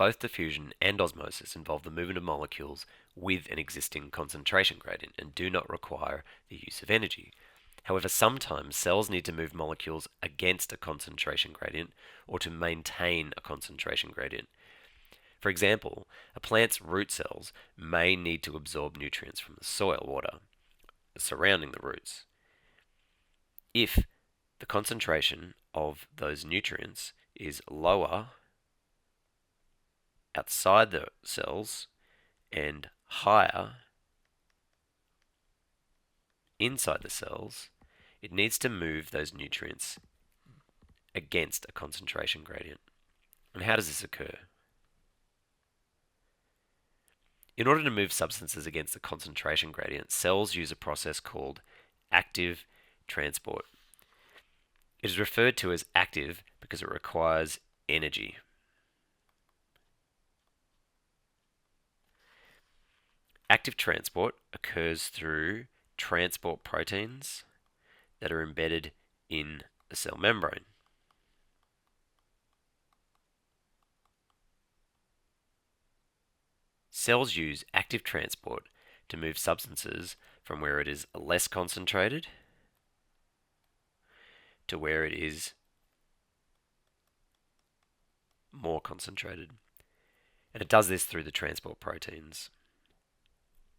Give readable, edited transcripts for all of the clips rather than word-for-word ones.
both diffusion and osmosis involve the movement of molecules with an existing concentration gradient and do not require the use of energy. However, sometimes cells need to move molecules against a concentration gradient or to maintain a concentration gradient. For example, a plant's root cells may need to absorb nutrients from the soil water surrounding the roots. If the concentration of those nutrients is lower outside the cells and higher inside the cells, it needs to move those nutrients against a concentration gradient. And how does this occur? In order to move substances against the concentration gradient, cells use a process called active transport. It is referred to as active because it requires energy. Active transport occurs through transport proteins that are embedded in the cell membrane. Cells use active transport to move substances from where it is less concentrated to where it is more concentrated. And it does this through the transport proteins.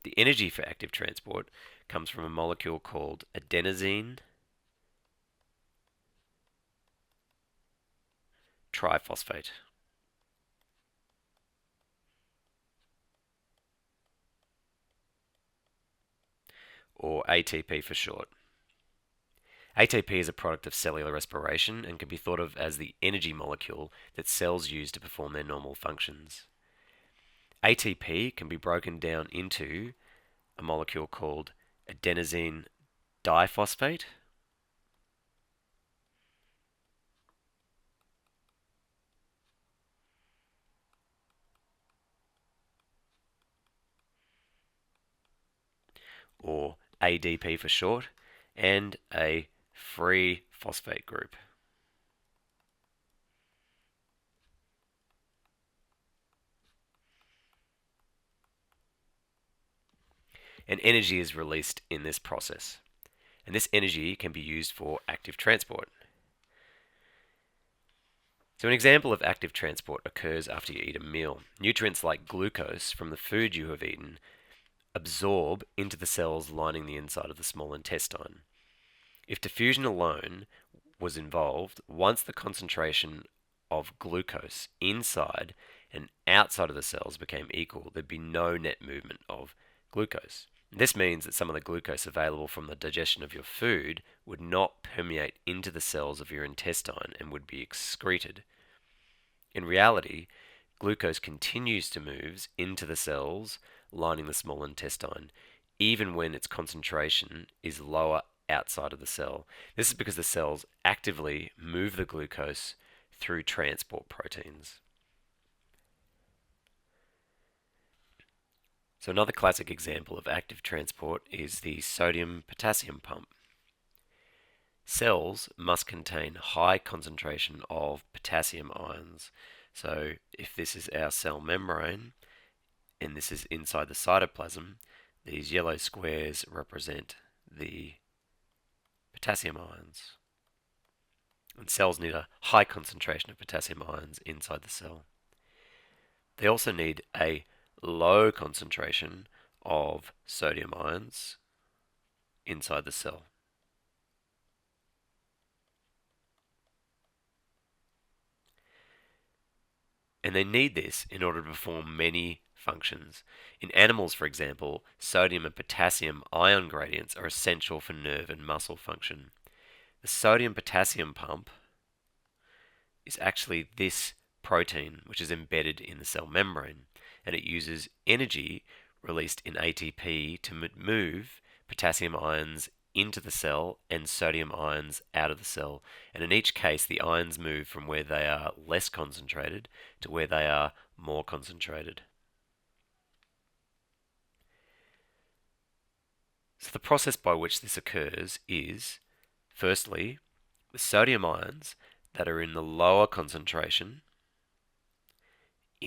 The energy for active transport comes from a molecule called adenosine triphosphate, or ATP for short. ATP is a product of cellular respiration and can be thought of as the energy molecule that cells use to perform their normal functions. ATP can be broken down into a molecule called adenosine diphosphate, or ADP for short, and a free phosphate group. And energy is released in this process. And this energy can be used for active transport. So an example of active transport occurs after you eat a meal. Nutrients like glucose from the food you have eaten absorb into the cells lining the inside of the small intestine. If diffusion alone was involved, once the concentration of glucose inside and outside of the cells became equal, there'd be no net movement of glucose. This means that some of the glucose available from the digestion of your food would not permeate into the cells of your intestine and would be excreted. In reality, glucose continues to move into the cells lining the small intestine, even when its concentration is lower outside of the cell. This is because the cells actively move the glucose through transport proteins. So another classic example of active transport is the sodium-potassium pump. Cells must contain high concentration of potassium ions. So if this is our cell membrane and this is inside the cytoplasm, these yellow squares represent the potassium ions. And cells need a high concentration of potassium ions inside the cell. They also need a low concentration of sodium ions inside the cell. And they need this in order to perform many functions. In animals, for example, sodium and potassium ion gradients are essential for nerve and muscle function. The sodium-potassium pump is actually this protein which is embedded in the cell membrane, and it uses energy released in ATP to move potassium ions into the cell and sodium ions out of the cell. And in each case, the ions move from where they are less concentrated to where they are more concentrated. So the process by which this occurs is, firstly, the sodium ions that are in the lower concentration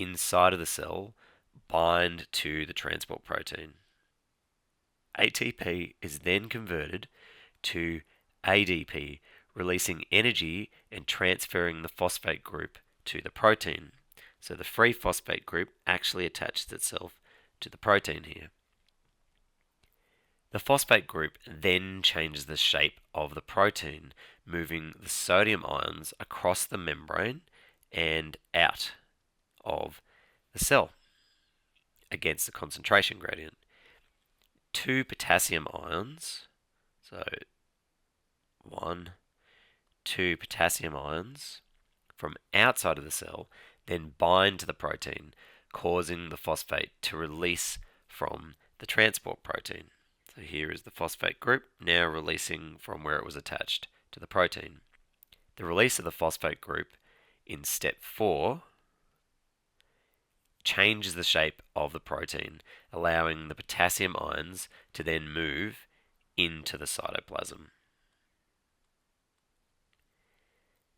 inside of the cell bind to the transport protein. ATP is then converted to ADP, releasing energy and transferring the phosphate group to the protein. So the free phosphate group actually attaches itself to the protein here. The phosphate group then changes the shape of the protein, moving the sodium ions across the membrane and out of the cell against the concentration gradient. 2 potassium ions, so 1, 2 potassium ions from outside of the cell then bind to the protein, causing the phosphate to release from the transport protein. So here is the phosphate group now releasing from where it was attached to the protein. The release of the phosphate group in step 4 changes the shape of the protein, allowing the potassium ions to then move into the cytoplasm.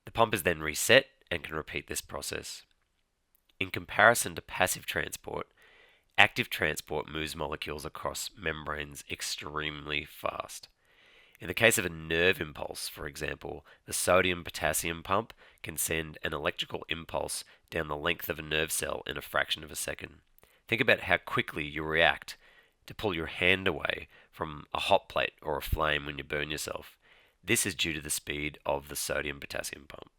The pump is then reset and can repeat this process. In comparison to passive transport, active transport moves molecules across membranes extremely fast. In the case of a nerve impulse, for example, the sodium-potassium pump can send an electrical impulse down the length of a nerve cell in a fraction of a second. Think about how quickly you react to pull your hand away from a hot plate or a flame when you burn yourself. This is due to the speed of the sodium-potassium pump.